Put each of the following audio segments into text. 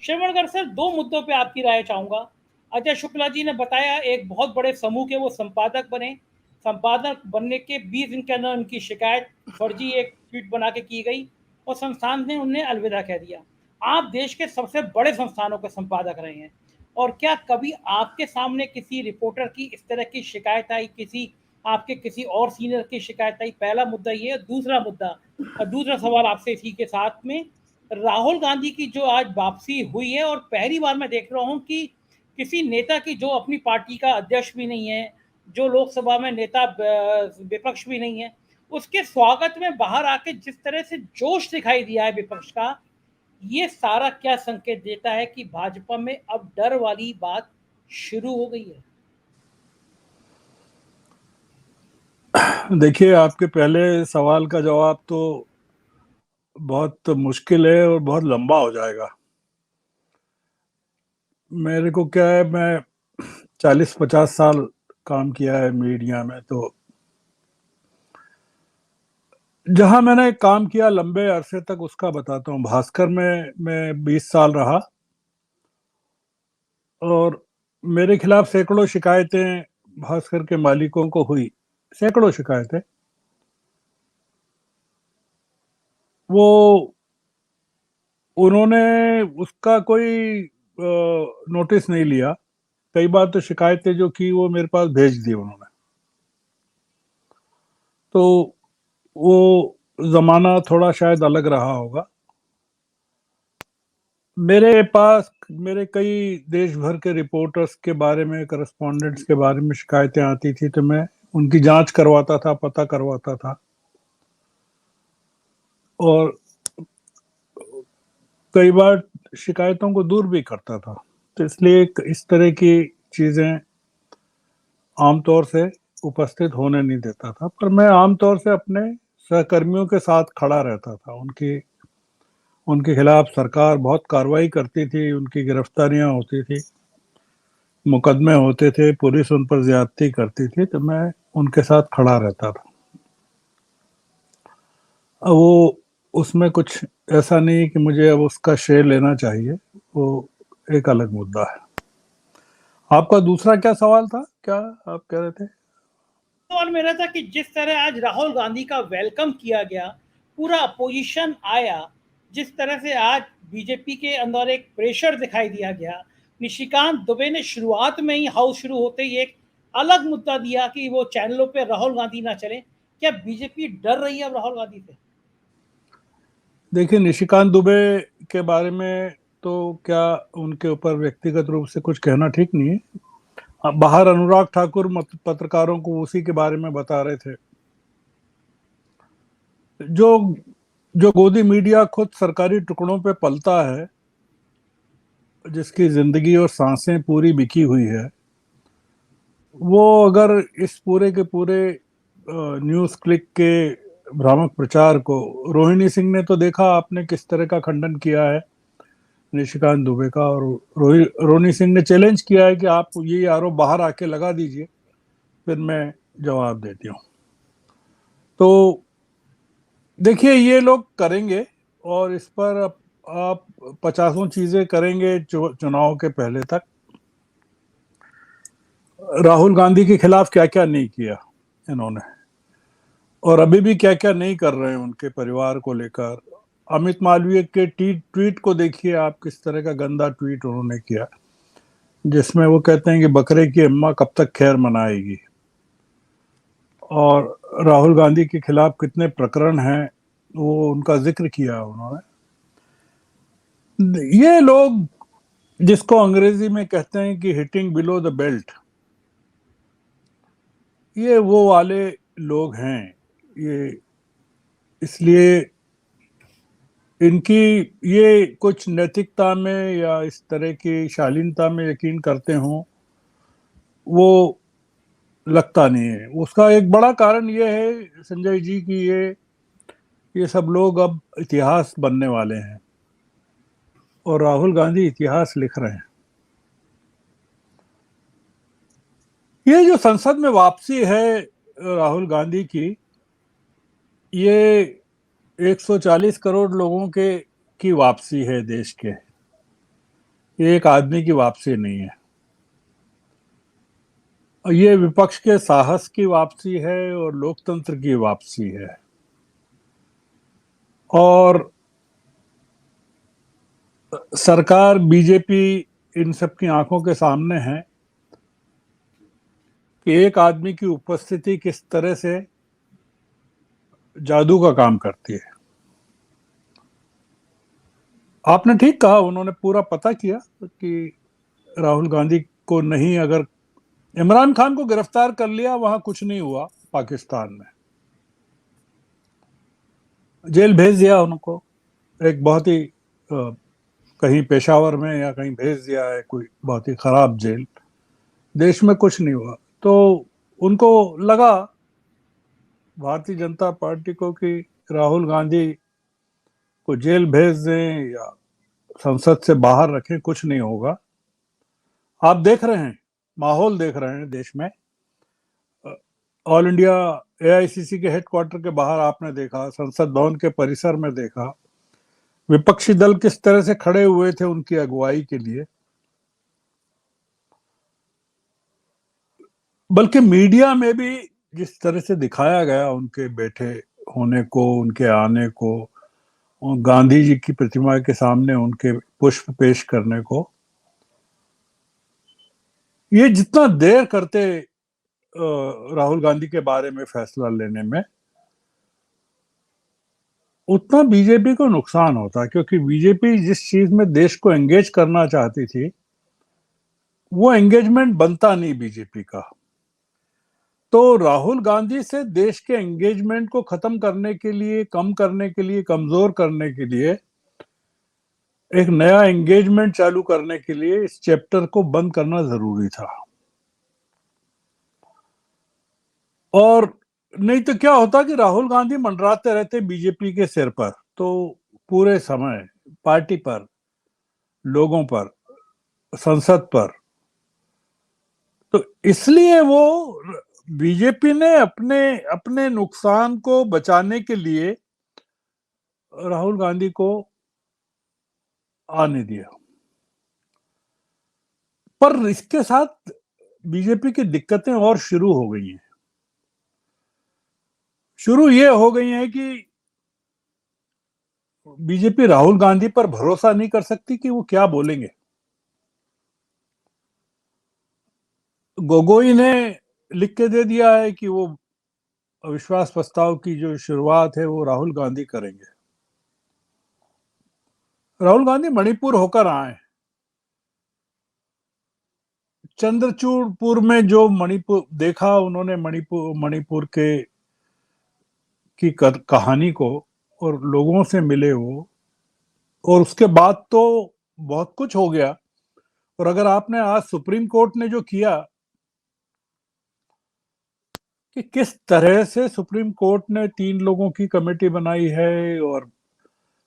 श्रवणकर sir, 2 मुद्दों पे आपकी राय चाहूँगा। अजय शुक्ला जी ने बताया एक बहुत बड़े समूह के वो संपादक बने। संपादक बनने के 20 दिन के अंदर उनकी शिकायत फर्जी एक ट्वीट बना के की गई और संस्थान ने उन्हें अलविदा कह दिया। आप देश के सबसे बड़े संस्थानों के संपादक रहे हैं और क्या कभी आपके सामने किसी रिपोर्टर की इस तरह की शिकायत आई, आपके किसी और सीनियर की शिकायत आई? पहला मुद्दा ये है। दूसरा सवाल आपसे इसी के साथ में, राहुल गांधी की जो आज वापसी हुई है और पहली बार मैं देख रहा हूं कि किसी नेता की जो अपनी पार्टी का अध्यक्ष भी नहीं है, जो लोकसभा में नेता विपक्ष भी नहीं है, उसके स्वागत में बाहर आके जिस तरह से जोश दिखाई दिया है विपक्ष का, ये सारा क्या संकेत देता है कि भाजपा में अब डर वाली बात शुरू हो गई है? देखिए, आपके पहले सवाल का जवाब तो बहुत मुश्किल है और बहुत लंबा हो जाएगा। मेरे को क्या है, मैं 40-50 साल काम किया है मीडिया में, तो जहां मैंने काम किया लंबे अरसे तक उसका बताता हूँ। भास्कर में मैं 20 साल रहा और मेरे खिलाफ सैकड़ों शिकायतें भास्कर के मालिकों को हुई, सैकड़ों शिकायतें। वो उन्होंने उसका कोई नोटिस नहीं लिया। कई बार तो शिकायतें जो की वो मेरे पास भेज दी उन्होंने। तो वो जमाना थोड़ा शायद अलग रहा होगा। मेरे पास मेरे कई देश भर के रिपोर्टर्स के बारे में, करस्पॉन्डेंट्स के बारे में शिकायतें आती थी, तो मैं उनकी जांच करवाता था, पता करवाता था और कई बार शिकायतों को दूर भी करता था। तो इसलिए इस तरह की चीजें आमतौर से उपस्थित होने नहीं देता था। पर मैं आमतौर से अपने सहकर्मियों के साथ खड़ा रहता था। उनके खिलाफ सरकार बहुत कार्रवाई करती थी, उनकी गिरफ्तारियां होती थी, मुकदमे होते थे, पुलिस उन पर ज्यादती करती थी, तो मैं उनके साथ खड़ा रहता था। अब वो उसमें कुछ ऐसा नहीं कि मुझे अब उसका श्रेय लेना चाहिए, वो एक अलग मुद्दा है। आपका दूसरा क्या सवाल था, क्या आप कह रहे थे? सवाल मेरा था कि जिस तरह आज राहुल गांधी का वेलकम किया गया, पूरा अपोजिशन आया, जिस तरह से आज बीजेपी के अंदर एक प्रेशर दिखाई दिया गया, निशिकांत दुबे ने शुरुआत में ही हाउस शुरू होते ही एक अलग मुद्दा दिया कि वो चैनलों पे राहुल गांधी ना चले। क्या बीजेपी डर रही है अब राहुल गांधी से? देखिए, निशिकांत दुबे के बारे में तो क्या उनके ऊपर व्यक्तिगत रूप से कुछ कहना ठीक नहीं है। बाहर अनुराग ठाकुर पत्रकारों को उसी के बारे में बता रहे थे। जो जो गोदी मीडिया खुद सरकारी टुकड़ों पे पलता है, जिसकी जिंदगी और सांसें पूरी बिकी हुई है, वो अगर इस पूरे के पूरे न्यूज क्लिक के भ्रामक प्रचार को, रोहिणी सिंह ने तो देखा आपने किस तरह का खंडन किया है निशिकांत दुबे का, और रोहिणी सिंह ने चैलेंज किया है कि आप ये आरोप बाहर आके लगा दीजिए, फिर मैं जवाब देती हूँ। तो देखिए, ये लोग करेंगे और इस पर आप 50 चीजें करेंगे चुनाव के पहले तक। राहुल गांधी के खिलाफ क्या क्या नहीं किया इन्होंने, और अभी भी क्या क्या नहीं कर रहे हैं उनके परिवार को लेकर। अमित मालवीय के ट्वीट को देखिए आप, किस तरह का गंदा ट्वीट उन्होंने किया, जिसमें वो कहते हैं कि बकरे की अम्मा कब तक खैर मनाएगी। और राहुल गांधी के खिलाफ कितने प्रकरण हैं वो उनका जिक्र किया उन्होंने। ये लोग, जिसको अंग्रेजी में कहते हैं कि हिटिंग बिलो द बेल्ट, ये वो वाले लोग हैं। ये इसलिए इनकी ये कुछ नैतिकता में या इस तरह की शालीनता में यकीन करते हों, वो लगता नहीं है। उसका एक बड़ा कारण ये है संजय जी कि ये सब लोग अब इतिहास बनने वाले हैं और राहुल गांधी इतिहास लिख रहे हैं। ये जो संसद में वापसी है राहुल गांधी ये 140 करोड़ लोगों की वापसी है देश के। ये एक आदमी की वापसी नहीं है, ये विपक्ष के साहस की वापसी है और लोकतंत्र की वापसी है। और सरकार, बीजेपी इन सब की आंखों के सामने है कि एक आदमी की उपस्थिति किस तरह से जादू का काम करती है। आपने ठीक कहा, उन्होंने पूरा पता किया कि राहुल गांधी को नहीं, अगर इमरान खान को गिरफ्तार कर लिया, वहां कुछ नहीं हुआ, पाकिस्तान में जेल भेज दिया उनको, एक बहुत ही कहीं पेशावर में या कहीं भेज दिया है, कोई बहुत ही खराब जेल, देश में कुछ नहीं हुआ। तो उनको लगा, भारतीय जनता पार्टी को, कि राहुल गांधी को जेल भेज दें या संसद से बाहर रखें, कुछ नहीं होगा। आप देख रहे हैं, माहौल देख रहे हैं देश में। ऑल इंडिया एआईसीसी के हेडक्वार्टर के बाहर आपने देखा, संसद भवन के परिसर में देखा, विपक्षी दल किस तरह से खड़े हुए थे उनकी अगुवाई के लिए। बल्कि मीडिया में भी जिस तरह से दिखाया गया उनके बैठे होने को, उनके आने को, और गांधी जी की प्रतिमा के सामने उनके पुष्प पेश करने को, ये जितना देर करते राहुल गांधी के बारे में फैसला लेने में, उतना बीजेपी को नुकसान होता है। क्योंकि बीजेपी जिस चीज में देश को एंगेज करना चाहती थी, वो एंगेजमेंट बनता नहीं बीजेपी का। तो राहुल गांधी से देश के एंगेजमेंट को खत्म करने के लिए, कम करने के लिए, कमजोर करने के लिए, एक नया एंगेजमेंट चालू करने के लिए इस चैप्टर को बंद करना जरूरी था। और नहीं तो क्या होता कि राहुल गांधी मंडराते रहते बीजेपी के सिर पर, तो पूरे समय पार्टी पर, लोगों पर, संसद पर। तो इसलिए वो बीजेपी ने अपने अपने नुकसान को बचाने के लिए राहुल गांधी को आने दिया। पर इसके साथ बीजेपी की दिक्कतें और शुरू हो गई हैं। शुरू ये हो गई हैं कि बीजेपी राहुल गांधी पर भरोसा नहीं कर सकती कि वो क्या बोलेंगे। गोगोई ने लिख के दे दिया है कि वो अविश्वास प्रस्ताव की जो शुरुआत है वो राहुल गांधी करेंगे। राहुल गांधी मणिपुर होकर आए, चंद्रचूड़पुर में जो मणिपुर देखा उन्होंने, मणिपुर मणिपुर के की कहानी को, और लोगों से मिले वो, और उसके बाद तो बहुत कुछ हो गया। और अगर आपने आज सुप्रीम कोर्ट ने जो किया, कि किस तरह से सुप्रीम कोर्ट ने 3 लोगों की कमेटी बनाई है और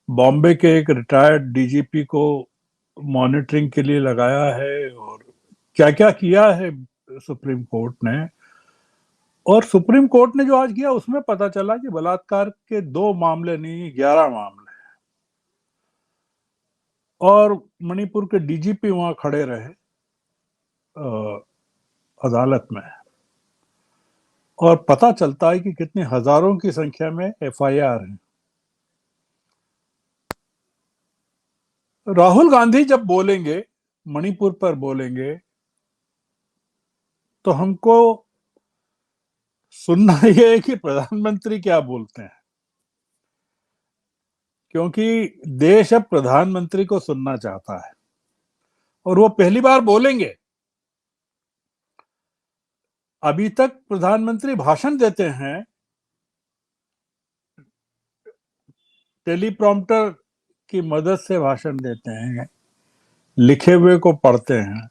बॉम्बे के एक रिटायर्ड डीजीपी को मॉनिटरिंग के लिए लगाया है, और क्या क्या किया है सुप्रीम कोर्ट ने। और सुप्रीम कोर्ट ने जो आज किया उसमें पता चला कि बलात्कार के 2 मामले नहीं, 11 मामले। और मणिपुर के डीजीपी वहां खड़े रहे अदालत में, और पता चलता है कि कितनी हजारों की संख्या में एफआईआर है। राहुल गांधी जब बोलेंगे, मणिपुर पर बोलेंगे, तो हमको सुनना ये है कि प्रधानमंत्री क्या बोलते हैं। क्योंकि देश अब प्रधानमंत्री को सुनना चाहता है, और वो पहली बार बोलेंगे। अभी तक प्रधानमंत्री भाषण देते हैं, टेलीप्रॉम्प्टर की मदद से भाषण देते हैं, लिखे हुए को पढ़ते हैं।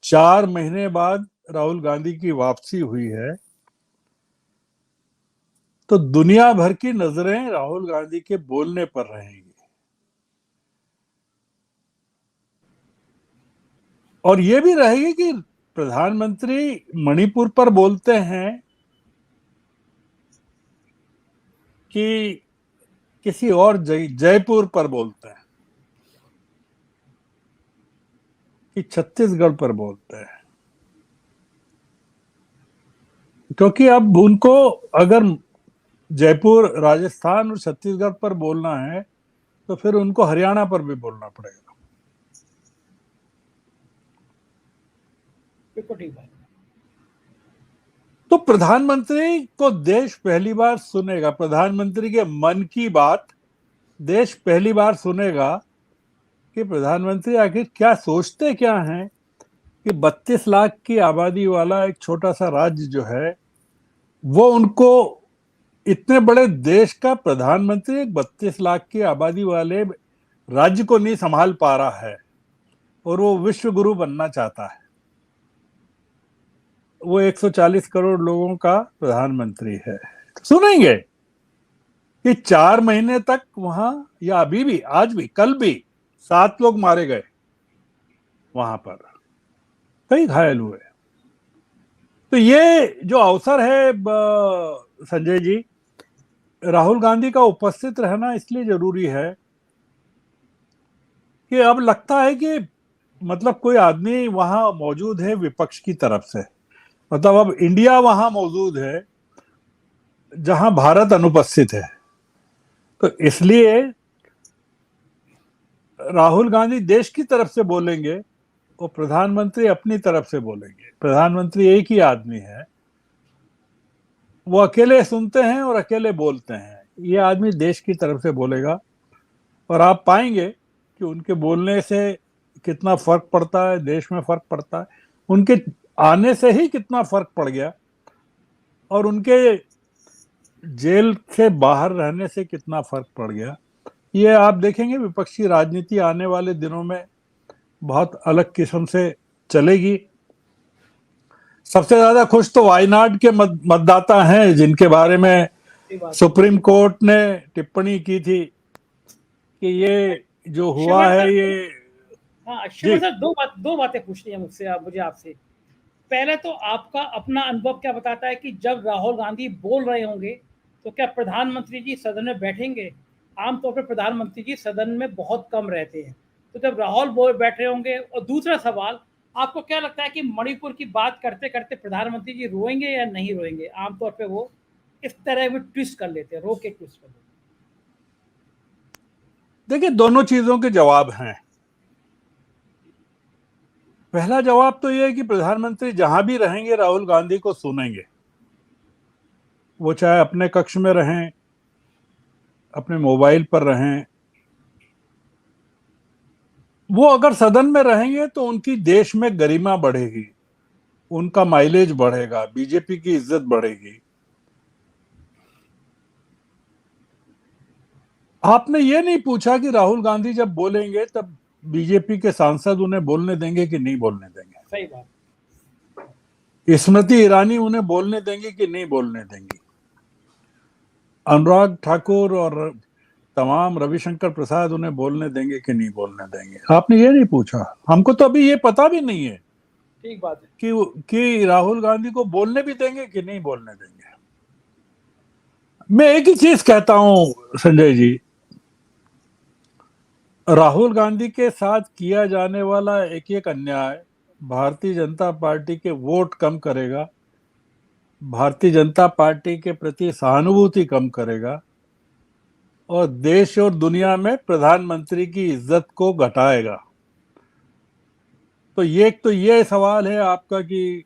4 महीने बाद राहुल गांधी की वापसी हुई है, तो दुनिया भर की नजरें राहुल गांधी के बोलने पर रहेंगी। और ये भी रहेगी कि प्रधानमंत्री मणिपुर पर बोलते हैं कि किसी और जयपुर पर बोलते हैं कि छत्तीसगढ़ पर बोलते हैं, क्योंकि अब उनको अगर जयपुर, राजस्थान और छत्तीसगढ़ पर बोलना है तो फिर उनको हरियाणा पर भी बोलना पड़ेगा। बिल्कुल ठीक बात। तो प्रधानमंत्री को देश पहली बार सुनेगा, प्रधानमंत्री के मन की बात देश पहली बार सुनेगा कि प्रधानमंत्री आखिर क्या सोचते क्या हैं कि 32 लाख की आबादी वाला एक छोटा सा राज्य जो है, वो उनको इतने बड़े देश का प्रधानमंत्री एक 32 लाख की आबादी वाले राज्य को नहीं संभाल पा रहा है और वो विश्व गुरु बनना चाहता है। वो 140 करोड़ लोगों का प्रधानमंत्री है। सुनेंगे कि 4 महीने तक वहां, या अभी भी, आज भी, कल भी 7 लोग मारे गए वहां पर, कई घायल हुए। तो ये जो अवसर है संजय जी, राहुल गांधी का उपस्थित रहना इसलिए जरूरी है कि अब लगता है कि मतलब कोई आदमी वहां मौजूद है विपक्ष की तरफ से, मतलब अब इंडिया वहां मौजूद है जहां भारत अनुपस्थित है। तो इसलिए राहुल गांधी देश की तरफ से बोलेंगे और प्रधानमंत्री अपनी तरफ से बोलेंगे। प्रधानमंत्री एक ही आदमी है, वो अकेले सुनते हैं और अकेले बोलते हैं। ये आदमी देश की तरफ से बोलेगा और आप पाएंगे कि उनके बोलने से कितना फर्क पड़ता है, देश में फर्क पड़ता है। उनके आने से ही कितना फर्क पड़ गया और उनके जेल से बाहर रहने से कितना फर्क पड़ गया, ये आप देखेंगे। विपक्षी राजनीति आने वाले दिनों में बहुत अलग किस्म से चलेगी। सबसे ज्यादा खुश तो वायनाड के मतदाता हैं, जिनके बारे में सुप्रीम कोर्ट ने टिप्पणी की थी कि ये जो हुआ है ये। हाँ शिवम सर, दो बातें पूछनी है मुझसे, मुझे आपसे। पहले तो आपका अपना अनुभव क्या बताता है कि जब राहुल गांधी बोल रहे होंगे तो क्या प्रधानमंत्री जी सदन में बैठेंगे? आमतौर पर प्रधानमंत्री जी सदन में बहुत कम रहते हैं, तो जब राहुल बोल बैठे होंगे। और दूसरा सवाल, आपको क्या लगता है कि मणिपुर की बात करते करते प्रधानमंत्री जी रोएंगे या नहीं रोएंगे? आमतौर पर वो इस तरह में ट्विस्ट कर लेते हैं, रो के ट्विस्ट कर लेते हैं। देखिए, दोनों चीजों के जवाब हैं। पहला जवाब तो यह है कि प्रधानमंत्री जहां भी रहेंगे राहुल गांधी को सुनेंगे। वो चाहे अपने कक्ष में रहें, अपने मोबाइल पर रहें, वो अगर सदन में रहेंगे तो उनकी देश में गरिमा बढ़ेगी, उनका माइलेज बढ़ेगा, बीजेपी की इज्जत बढ़ेगी। आपने ये नहीं पूछा कि राहुल गांधी जब बोलेंगे तब बीजेपी के सांसद उन्हें बोलने देंगे कि नहीं बोलने देंगे। सही बात। स्मृति ईरानी उन्हें बोलने देंगी कि नहीं बोलने देंगी। अनुराग ठाकुर और तमाम रविशंकर प्रसाद उन्हें बोलने देंगे कि नहीं बोलने देंगे। आपने ये नहीं पूछा। हमको तो अभी ये पता भी नहीं है ठीक बात है कि राहुल गांधी को बोलने भी देंगे कि नहीं बोलने देंगे। मैं एक ही चीज कहता हूं संजय जी, राहुल गांधी के साथ किया जाने वाला एक एक अन्याय भारतीय जनता पार्टी के वोट कम करेगा, भारतीय जनता पार्टी के प्रति सहानुभूति कम करेगा और देश और दुनिया में प्रधानमंत्री की इज्जत को घटाएगा। तो ये सवाल है आपका कि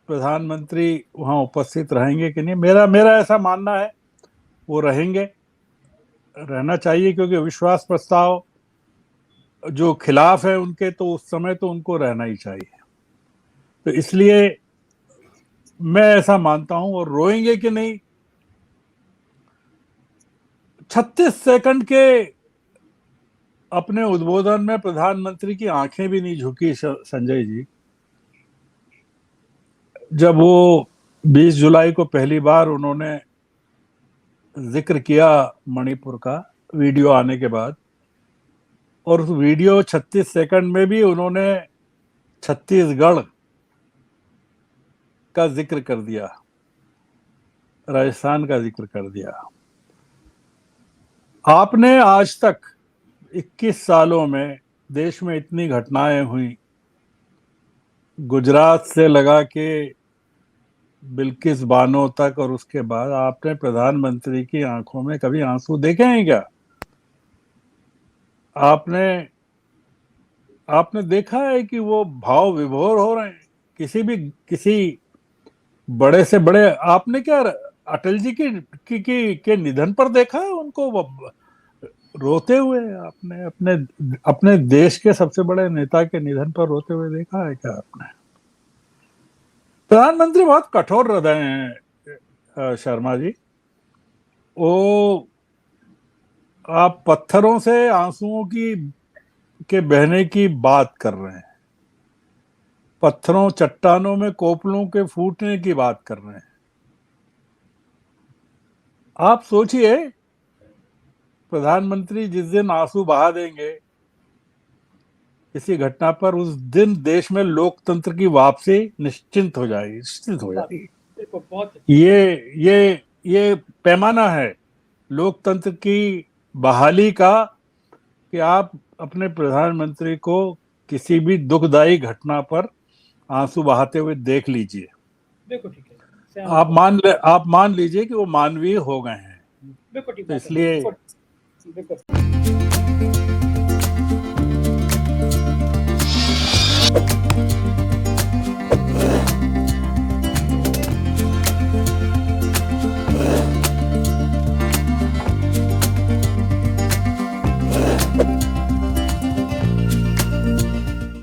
प्रधानमंत्री वहां उपस्थित रहेंगे कि नहीं। मेरा ऐसा मानना है वो रहेंगे, रहना चाहिए, क्योंकि विश्वास प्रस्ताव जो खिलाफ है उनके, तो उस समय तो उनको रहना ही चाहिए। तो इसलिए मैं ऐसा मानता हूं। और रोएंगे कि नहीं, 36 सेकंड के अपने उद्बोधन में प्रधानमंत्री की आंखें भी नहीं झुकी संजय जी। जब वो 20 जुलाई को पहली बार उन्होंने जिक्र किया मणिपुर का, वीडियो आने के बाद, और उस वीडियो 36 सेकंड में भी उन्होंने छत्तीसगढ़ का जिक्र कर दिया, राजस्थान का जिक्र कर दिया। आपने आज तक 21 सालों में देश में इतनी घटनाएं हुई, गुजरात से लगा के बिल्किस बानो तक, और उसके बाद आपने प्रधानमंत्री की आंखों में कभी आंसू देखे हैं क्या? आपने देखा है कि वो भाव विभोर हो रहे हैं किसी बड़े से बड़े? आपने क्या अटल जी के निधन पर देखा है उनको रोते हुए? आपने अपने देश के सबसे बड़े नेता के निधन पर रोते हुए देखा है क्या आपने? प्रधानमंत्री बहुत कठोर हृदय हैं शर्मा जी। वो आप पत्थरों से आंसुओं के बहने की बात कर रहे हैं, पत्थरों चट्टानों में कोपलों के फूटने की बात कर रहे हैं। आप सोचिए, प्रधानमंत्री जिस दिन आंसू बहा देंगे किसी घटना पर, उस दिन देश में लोकतंत्र की वापसी निश्चित हो जाएगी। ये पैमाना है लोकतंत्र की बहाली का कि आप अपने प्रधानमंत्री को किसी भी दुखदायी घटना पर आंसू बहाते हुए देख लीजिए। बिल्कुल ठीक है, आप मान लीजिए कि वो मानवीय हो गए हैं। बिल्कुल ठीक तो है, इसलिए बिल्कुल।